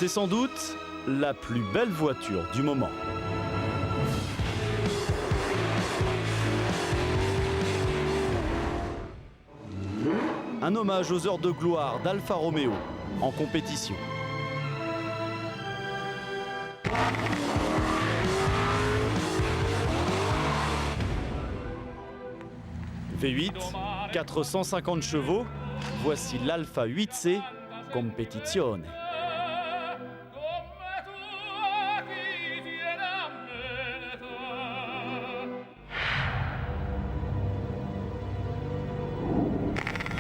C'est sans doute la plus belle voiture du moment. Un hommage aux heures de gloire d'Alfa Romeo en compétition. V8, 450 chevaux, voici l'Alfa 8C Competizione.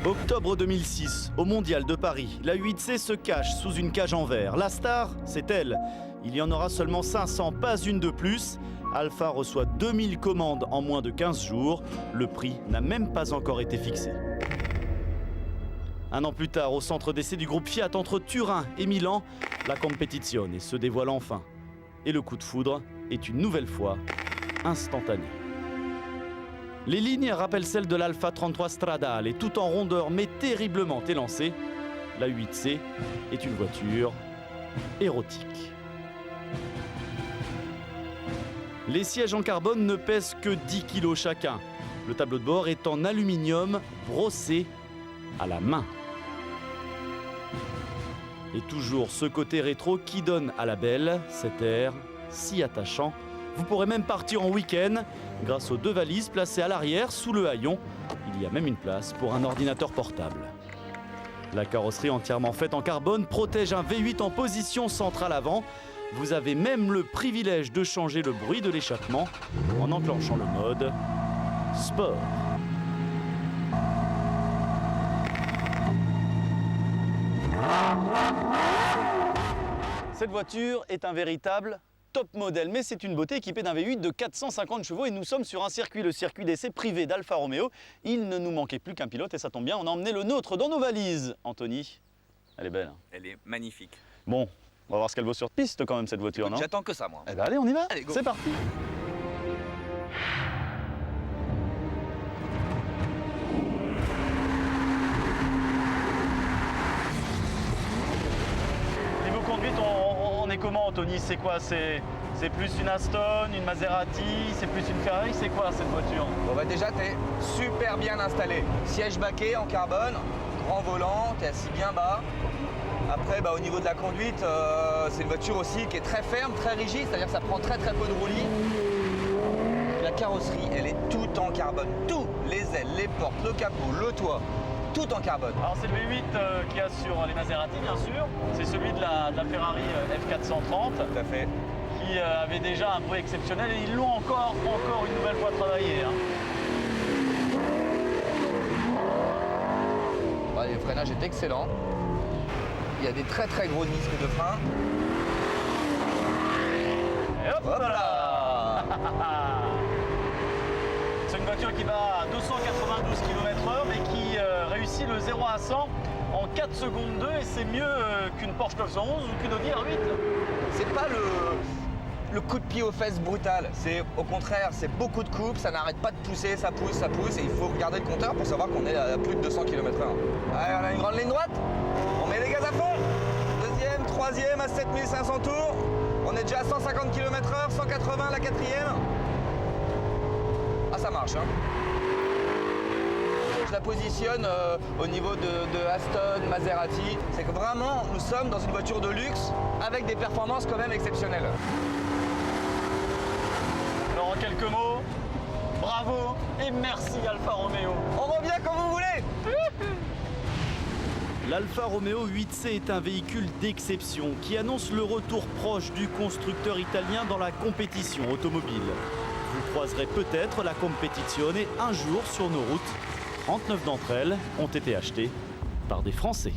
Octobre 2006, au Mondial de Paris, la 8C se cache sous une cage en verre. La star, c'est elle. Il y en aura seulement 500, pas une de plus. Alfa reçoit 2000 commandes en moins de 15 jours. Le prix n'a même pas encore été fixé. Un an plus tard, au centre d'essai du groupe Fiat entre Turin et Milan, la Competizione se dévoile enfin. Et le coup de foudre est une nouvelle fois instantané. Les lignes rappellent celles de l'Alfa 33 Stradale et tout en rondeur mais terriblement élancée, la 8C est une voiture érotique. Les sièges en carbone ne pèsent que 10 kg chacun. Le tableau de bord est en aluminium brossé à la main. Et toujours ce côté rétro qui donne à la belle cet air si attachant. Vous pourrez même partir en week-end grâce aux 2 valises placées à l'arrière sous le haillon. Il y a même une place pour un ordinateur portable. La carrosserie entièrement faite en carbone protège un V8 en position centrale avant. Vous avez même le privilège de changer le bruit de l'échappement en enclenchant le mode Sport. Cette voiture est un véritable top modèle, mais c'est une beauté équipée d'un V8 de 450 chevaux et nous sommes sur un circuit, le circuit d'essai privé d'Alfa Romeo. Il ne nous manquait plus qu'un pilote et ça tombe bien, on a emmené le nôtre dans nos valises. Anthony, elle est belle. Hein. Elle est magnifique. Bon, on va voir ce qu'elle vaut sur piste quand même cette voiture, écoute, non? J'attends que ça moi. Eh ben allez, on y va, c'est parti. Niveau conduite, on est comment Anthony? C'est quoi? C'est plus une Aston, une Maserati, c'est plus une Ferrari? C'est quoi cette voiture? Bon bah déjà t'es super bien installé. Siège baquet en carbone, grand volant, t'es assis bien bas. Après bah, au niveau de la conduite, c'est une voiture aussi qui est très ferme, très rigide, c'est-à-dire que ça prend très peu de roulis. La carrosserie, elle est toute en carbone. Tout, les ailes, les portes, le capot, le toit, tout en carbone. Alors c'est le V8 qu'il y a sur les Maserati bien sûr, c'est celui de la Ferrari F430. Tout à fait. Qui avait déjà un bruit exceptionnel et ils l'ont encore une nouvelle fois travaillé. Hein. Bah, le freinage est excellent. Il y a des très gros disques de frein. Et hop là. C'est une voiture qui va à 292 km/h mais qui réussit le 0 à 100 en 4 secondes 2 et c'est mieux qu'une Porsche 911 ou qu'une Audi R8. C'est pas le coup de pied aux fesses brutal, c'est au contraire, c'est beaucoup de coups, ça n'arrête pas de pousser, ça pousse et il faut regarder le compteur pour savoir qu'on est à plus de 200 km/h. Allez, on a une grande ligne droite, on met les gaz à fond. Deuxième, troisième à 7500 tours, on est déjà à 150 km/h, 180 la quatrième. Ah ça marche hein. Je la positionne au niveau de Aston, Maserati, c'est que vraiment nous sommes dans une voiture de luxe avec des performances quand même exceptionnelles. Alors en quelques mots, bravo et merci Alfa Romeo. On revient quand vous voulez. L'Alfa Romeo 8C est un véhicule d'exception qui annonce le retour proche du constructeur italien dans la compétition automobile. Vous croiserez peut-être la Competizione un jour sur nos routes. 39 d'entre elles ont été achetées par des Français.